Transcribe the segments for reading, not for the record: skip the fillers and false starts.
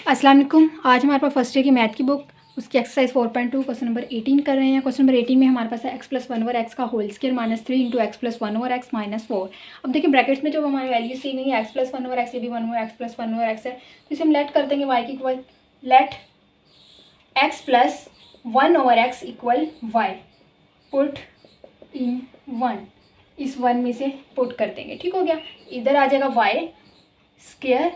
अस्सलाम वालेकुम। आज हमारे पास फर्स्ट ईयर की मैथ की बुक उसकी एक्सरसाइज 4.2 क्वेश्चन नंबर 18 कर रहे हैं। क्वेश्चन नंबर 18 में हमारे पास है x प्लस 1 ओवर एक्स का whole square minus 3 into x plus 1 over x minus 4। अब देखिए ब्रैकेट्स में जो हमारी वैल्यूज दी गई है x प्लस 1 ओवर एक्स, ये भी 1 over x plus 1 over x है, तो इसे हम लेट कर देंगे y की equal let x plus 1 over x equal y put in 1, इस 1 में से पुट कर देंगे। ठीक हो गया। इधर आ जाएगा y स्क्वायर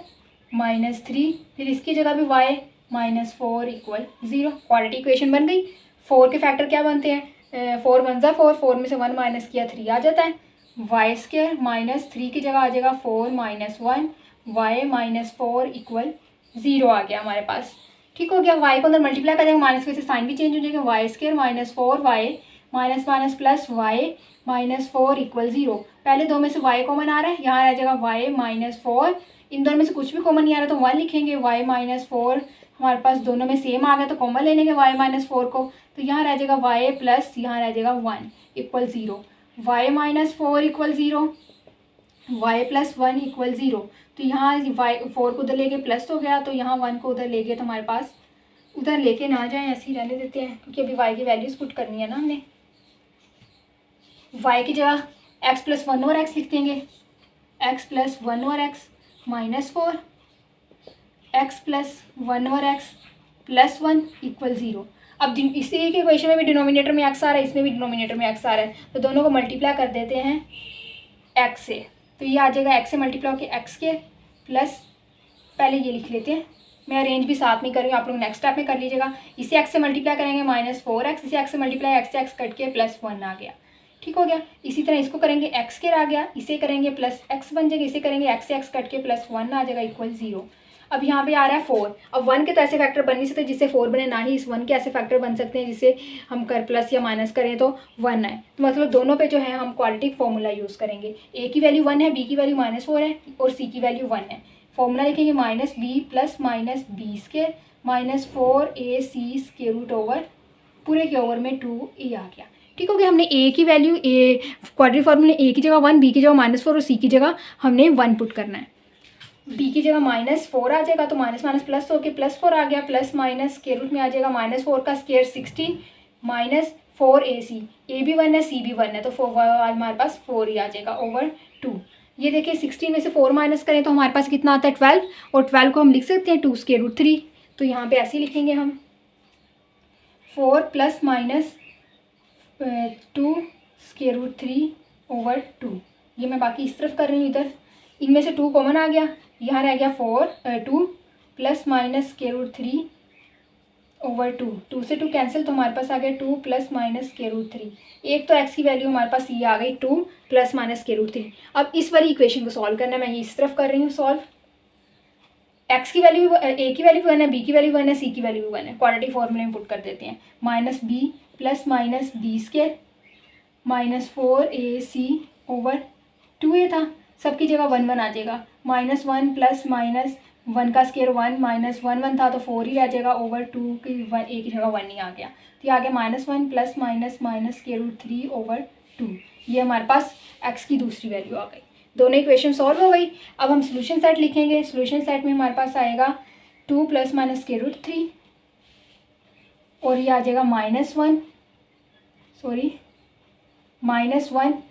माइनस 3, फिर इसकी जगह भी y minus 4 equal 0। Quadratic equation बन गई। 4 के फैक्टर क्या बनते हैं? 4 वन ज़ा 4, 4 में से 1 माइनस किया 3 आ जाता है। वाई स्क्वायर माइनस 3 की जगह आ जाएगा 4 माइनस 1, वाई माइनस 4 इक्वल 0 आ गया हमारे पास। ठीक हो गया। वाई को अंदर मल्टीप्लाई कर देंगे, माइनस की वजह से साइन भी चेंज हो जाएगा। Y square minus 4 y minus minus plus y minus 4 equal 0। पहले दो में से y कॉमन आ रहा है, यहाँ रह जाएगा y माइनस 4। इन दोनों में से कुछ भी कॉमन नहीं आ रहा तो 1 लिखेंगे। y माइनस 4 हमारे पास दोनों में सेम आ गया तो कॉमन ले लेंगे y माइनस 4 को, तो यहाँ रह जाएगा y प्लस यहाँ रह जाएगा 1 equal 0। y minus 4 equal 0, y plus 1 equal 0। तो यहाँ y 4 को उधर ले गए प्लस हो गया, तो यहाँ 1 को उधर ले गए तो हमारे पास उधर लेके ना जाए, ऐसे ही रहने देते हैं क्योंकि अभी y की वैल्यूज पुट करनी है ना हमने। y की जगह x प्लस 1 ओवर एक्स लिख देंगे, x plus 1 over x minus 4, x plus 1 over x plus 1 equal 0। अब इसी एक इक्वेशन में भी डिनोमिनेटर में x आ रहा है, इसमें भी डिनोमिनेटर में x आ रहा है, तो दोनों को मल्टीप्लाई कर देते हैं x से, तो ये आ जाएगा x से मल्टीप्लाई होकर x के प्लस, पहले ये लिख लेते हैं, मैं अरेंज भी साथ में कर रही हूँ, आप लोग नेक्स्ट स्टेप में कर लीजिएगा। इसे x से मल्टीप्लाई करेंगे माइनस 4x, इसे x से मल्टीप्लाई x से x कट के प्लस 1 आ गया। ठीक हो गया। इसी तरह इसको करेंगे x के आ गया, इसे करेंगे प्लस x बन जाएगा, इसे करेंगे x से x कट के प्लस 1 आ जाएगा इक्वल 0। अब यहाँ पे आ रहा है 4। अब 1 के तो ऐसे फैक्टर बन नहीं सकते जिससे 4 बने, ना ही इस 1 के ऐसे फैक्टर बन सकते हैं जिससे हम कर प्लस या माइनस करें तो 1 आए। तो मतलब दोनों पे जो है हम क्वाड्रेटिक फॉर्मूला यूज़ करेंगे। a की वैल्यू 1 है, b की वैल्यू माइनस 4 है और c की वैल्यू 1 है। फॉर्मूला लिखेंगे minus b plus minus b square minus 4ac square root over पूरे के ओवर में 2a आ गया। ठीक हो गया। हमने a की वैल्यू क्वाड्रेटिक फॉर्मूले a की जगह 1, b की जगह माइनस 4 और c की जगह हमने 1 पुट करना है। b की जगह माइनस 4 आ जाएगा तो माइनस माइनस प्लस होके प्लस 4 आ गया, प्लस माइनस स्क्वायर रूट में आ जाएगा माइनस 4 का स्क्वायर 16 माइनस 4ac, a भी 1 है c भी 1 है तो हमारे पास 4 ही आ जाएगा ओवर 2। ये देखिए 16 में से 4 माइनस करें तो हमारे पास कितना आता है 12, और 12 को हम लिख सकते हैं 2 स्क्वायर रूट 3, तो यहाँ पे ऐसे ही लिखेंगे हम 4 plus minus 2 square root 3 over 2। ये मैं बाकी इस तरफ कर रही हूँ, इधर इनमें से 2 कॉमन आ गया, यहाँ रह गया 2 plus minus square root 3 over 2, 2 से 2 कैंसिल तो हमारे पास आ गया 2 प्लस माइनस स्क्वायर रूट 3। एक तो x की वैल्यू हमारे पास ये आ गई 2 प्लस माइनस स्क्वायर रूट 3। अब इस वाली इक्वेशन को सॉल्व करना है, मैं ये इस तरफ कर रही हूँ सॉल्व। x की वैल्यू a की वैल्यू 1 है, b की वैल्यू 1 है, c की वैल्यू 1 है, क्वाड्रेटिक फॉर्मूले में पुट कर देते हैं। Minus b plus minus b square minus 4ac over 2a था, सबकी जगह 1 1 आ जाएगा, माइनस 1 प्लस माइनस 1 का स्क्वायर 1 माइनस 1 1 था तो 4 ही रह जाएगा ओवर 2 की a की जगह 1 ही आ गया, तो ये आ गया minus 1 plus minus minus square root 3 over 2। ये हमारे पास x की दूसरी वैल्यू आ गई। दोनों इक्वेशन सॉल्व हो गई। अब हम सोल्यूशन सेट लिखेंगे। सोल्यूशन सेट में हमारे पास आएगा 2 प्लस माइनस स्क्वायर रूट 3 और ये आ जाएगा minus 1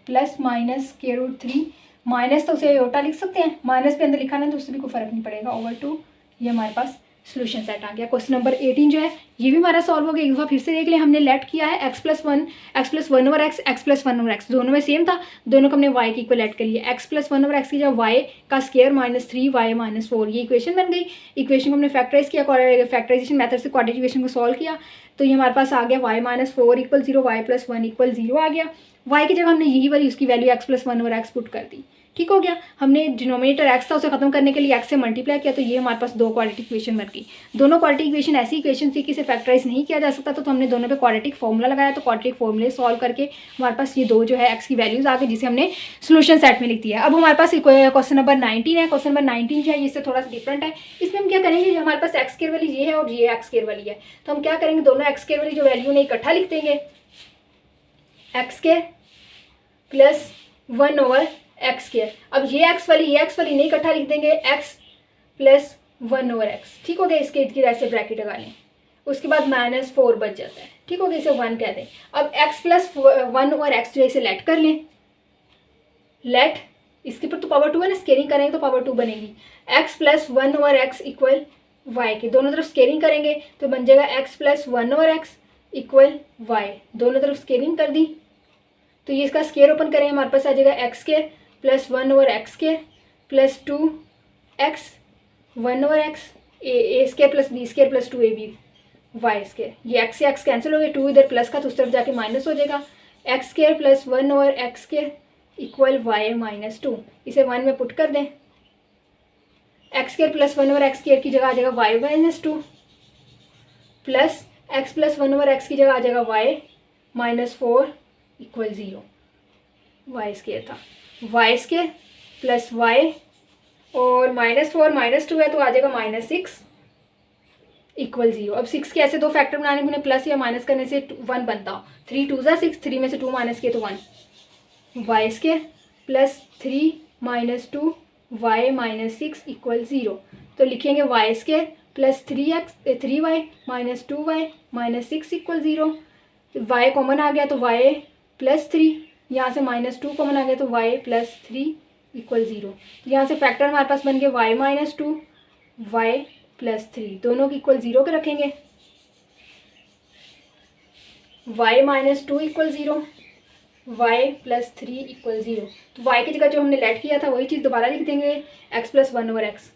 plus minus square root 3, minus तो उसे योटा लिख सकते हैं, माइनस पे अंदर लिखा ना तो उससे भी कोई फर्क नहीं पड़ेगा ओवर 2। ये हमारे पास सोल्यूशन सेट आ गया। क्वेश्चन नंबर 18 जो है ये भी हमारा सॉल्व हो गया। एक बार फिर से देख लें, हमने लेट किया है x plus 1 over x plus 1 over x, दोनों में सेम था, दोनों को हमने y के इक्वल लेट कर लिया। x प्लस 1 ओवर x की जगह y का स्क्वायर माइनस 3 y माइनस 4, ये इक्वेशन बन गई। इक्वेशन को हमने फैक्टराइज किया, फैक्टराइजेशन मेथड से क्वाड्रेटिक इक्वेशन को सॉल्व किया, तो ये हमारे पास आ गया y minus 4 equal 0, y plus 1 equal 0 आ गया। y की जगह हमने यही वाली उसकी value x plus 1 over x put कर दी। ठीक हो गया। हमने डिनोमिनेटर x था उसे खत्म करने के लिए x से मल्टीप्लाई किया, तो ये हमारे पास दो क्वाड्रेटिक इक्वेशन बन गई। दोनों क्वाड्रेटिक इक्वेशन ऐसी इक्वेशन थी कि इसे फैक्टराइज नहीं किया जा सकता, तो हमने दोनों पे क्वाड्रेटिक फॉर्मूला लगाया, तो क्वाड्रेटिक फॉर्मूले सॉल्व करके हमारे पास ये दो जो है x की वैल्यूज आ गई जिसे हमने सोल्यूशन सेट में लिख दिया। अब हमारे पास क्वेश्चन नंबर 19 है। क्वेश्चन नंबर 19 जो है इससे थोड़ा सा डिफरेंट है। इसमें हम क्या करेंगे, जो हमारे पास एक्स स्क्वायर वाली ये है और ये एक्स स्क्वायर वाली है, तो हम क्या करेंगे, दोनों एक्स स्क्वायर वाली जो वैल्यू ने इकट्ठा लिख देंगे, x square plus 1 over x square. अब ये एक्स वाली नहीं इकट्ठा लिख देंगे, एक्स प्लस 1/x, ठीक हो गया। इसके इर्द गिर्द ऐसे ब्रैकेट लगा लें, उसके बाद -4 बच जाता है, ठीक हो गया, इसे 1 कह दें। अब x प्लस 1/x जो है इसे लेट कर लें, लेट इसके ऊपर तो पावर 2 है ना, स्केलिंग करेंगे तो पावर 2 बनेगी। x plus 1/x equal Y के दोनों तरफ स्केलिंग करेंगे तो बन जाएगा x plus 1/x equal Y, दोनों तरफ स्केलिंग कर दी तो ये इसका स्केयर ओपन करेंगे, हमारे पास आ जाएगा x square plus 1/x square plus 2x 1/x a square plus b square plus 2ab y square. ये x से x कैंसिल हो गया, 2 इधर प्लस का तो उस तरफ जाके माइनस हो जाएगा, x square plus 1/x square equal y minus 2। इसे 1 में पुट कर दें, x square plus 1/x square की जगह आ जाएगा y minus 2 plus x plus 1/x की जगह आ जाएगा y minus 4 equal 0। Y square था वाई स्केयर प्लस वाई और -4 -2 है तो आ जाएगा -6 इक्वल 0। अब 6 के ऐसे दो फैक्टर बनाने के उन्हें प्लस या माइनस करने से 1 बनता हो, 3 2 ज़ा 6, 3 में से 2 माइनस किए तो 1। Y square plus 3 minus 2 y minus 6 equal 0। तो लिखेंगे y square plus 3y minus 2y minus 6 equal 0। Y common आ गया तो वाई प्लस 3, यहाँ से -2 कॉमन आ गया तो वाई प्लस 3 इक्वल 0। यहाँ से फैक्टर हमारे पास बन गया वाई माइनस 2 वाई प्लस 3, दोनों की इक्वल 0 के रखेंगे। Y minus 2 equal 0 y plus 3 equal 0। तो वाई की जगह जो हमने लेट किया था वही चीज़ दोबारा लिख देंगे, x plus 1/x,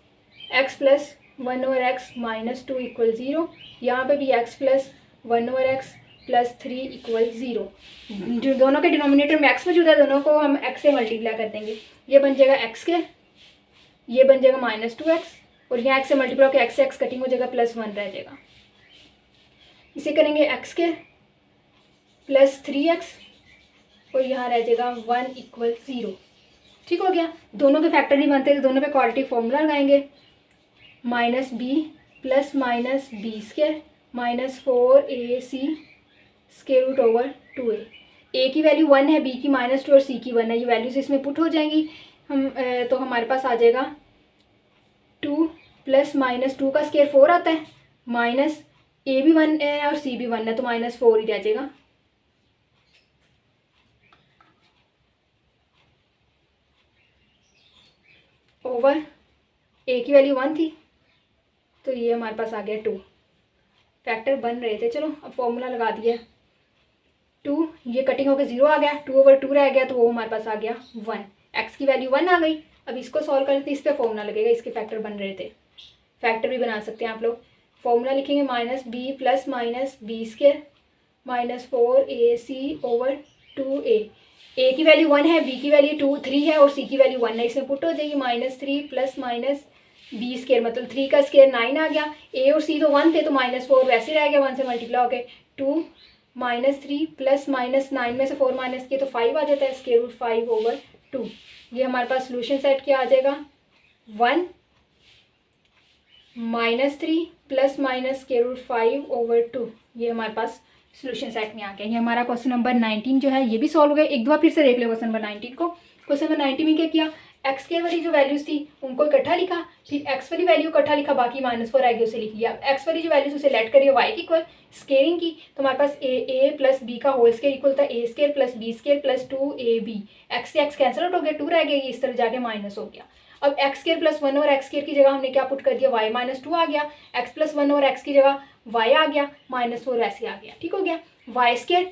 x plus 1/x minus 2 equal 0। यहाँ पे भी x plus 1/x plus 3 equal 0। जो दोनों के डिनोमिनेटर में x मौजूद है दोनों को हम x से मल्टीप्लाई कर देंगे, ये बन जाएगा x के, ये बन जाएगा -2x और यहाँ x से मल्टीप्लाई होकर x से x कटिंग हो जाएगा प्लस 1 रह जाएगा। इसे करेंगे x के प्लस 3x और यहाँ रह जाएगा 1 इक्वल 0, ठीक हो गया। दोनों के फैक्टर नहीं बनते तो दोनों पे क्वाड्रेटिक फॉर्मूला लगाएंगे, -b plus minus b square minus 4ac square root over 2a। a की वैल्यू 1 है, b की -2 और c की 1 है, ये वैल्यूज इसमें पुट हो जाएंगी हम तो हमारे पास आ जाएगा 2 प्लस -2 का स्केयर 4 आता है, माइनस a भी 1 है और c भी 1 है तो -4 ही रह जाएगा। ओवर a की वैल्यू 1 थी तो ये हमारे पास आ गया 2। फैक्टर बन रहे थे, चलो अब फॉर्मूला लगा दिया, 2 ये कटिंग होकर 0 आ गया, 2/2 रह गया तो वो हमारे पास आ गया 1। x की वैल्यू 1 आ गई। अब इसको सॉल्व करते इस पर फॉर्मूला लगेगा, इसके फैक्टर बन रहे थे, फैक्टर भी बना सकते हैं आप लोग। फॉर्मूला लिखेंगे -b plus minus b square minus 4ac over 2a। a की वैल्यू 1 है, b की वैल्यू 3 है और c की वैल्यू 1 है, इसमें पुट हो जाएगी -3 प्लस माइनस बी स्केयर, मतलब 3 का स्केयर 9 आ गया, a और c तो 1 थे तो -4 वैसे रह गया, 1 से मल्टीप्लाई हो गए 2 -3 प्लस -9 में से 4 माइनस किए तो 5 आ जाता है, स्केयर रूट 5 ओवर 2। ये हमारे पास सोल्यूशन सेट क्या आ जाएगा, 1 -3 plus minus square root 5 over 2। ये हमारे पास सोल्यूशन सेट में आ गया। ये हमारा क्वेश्चन नंबर 19 जो है ये भी सॉल्व हो गया। एक दो बार फिर से देख ले क्वेश्चन नंबर 19 को। क्वेश्चन नंबर 19 में क्या किया, एक्स के वाली जो वैल्यूज थी उनको इकट्ठा लिखा, फिर एक्स वाली वैल्यू इकट्ठा लिखा, बाकी -4 आएगी उसे लिख लिया। एक्स वाली जो वैल्यूज उसे लेट करिए वाई की इक्वल स्केयरिंग की, तो हमारे पास ए प्लस बी का होल स्केयर इक्वल था a square plus b square plus 2ab। X से एक्स कैंसिल आउट हो गया, 2 रह गया, ये इस तरह जाके माइनस हो गया। अब एक्स स्केयर प्लस 1 और एक्स स्केयर की जगह हमने क्या पुट कर दिया, वाई -2 आ गया, एक्स प्लस 1 और एक्स की जगह वाई आ गया, -4 ऐसे आ गया, ठीक हो गया। वाई स्केयर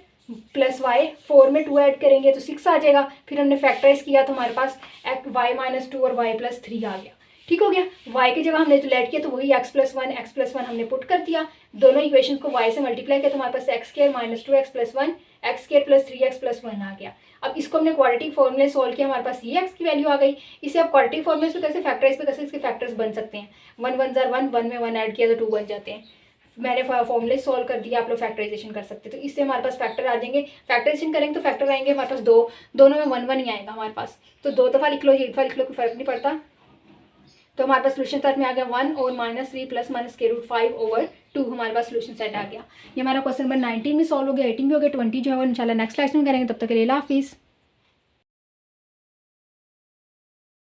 प्लस वाई 4 में 2 ऐड करेंगे तो 6 आ जाएगा, फिर हमने फैक्टराइज किया तो हमारे पास वाई -2 और वाई प्लस 3 आ गया, ठीक हो गया। वाई की जगह हमने जो लेट किया तो वही एक्स प्लस वन हमने पुट कर दिया, दोनों इक्वेशन को वाई से मल्टीप्लाई किया तो हमारे पास x square -2x plus 1 x square plus 3x plus 1 आ गया। अब इसको हमने क्वाड्रेटिक फॉर्मूले सॉल्व किया, हमारे पास ये एक्स की वैल्यू आ गई। इसे आप क्वाड्रेटिक फॉर्मूले से कैसे फैक्टराइज पे कैसे इसके फैक्टर्स बन सकते हैं, 1 1 जार 1, 1 में 1 ऐड किया तो 2 बन जाते हैं। मैंने फॉर्मूले सॉल्व कर दिया, आप लोग फैक्टराइजेशन कर सकते हैं, तो इससे हमारे पास फैक्टर आ जाएंगे। फैक्टराइजेशन करेंगे तो फैक्टर आएंगे हमारे पास दोनों में 1 1 ही आएगा हमारे पास, तो 2 दफ़ा लिख लो, एक दफ़ा लिख लो, कोई फर्क नहीं पड़ता। तो हमारे पास सोल्यूशन सेट में आ गया 1 और -3 plus minus square root 5 over 2 हमारे पास सोल्यूशन सेट आ गया। ये हमारा क्वेश्चन नंबर 19 में सॉल्व हो गया, 18 भी हो गया, 20 जो है वो इंशाल्लाह नेक्स्ट क्लास में करेंगे। तब तक के लिए अल्लाह हाफिज़।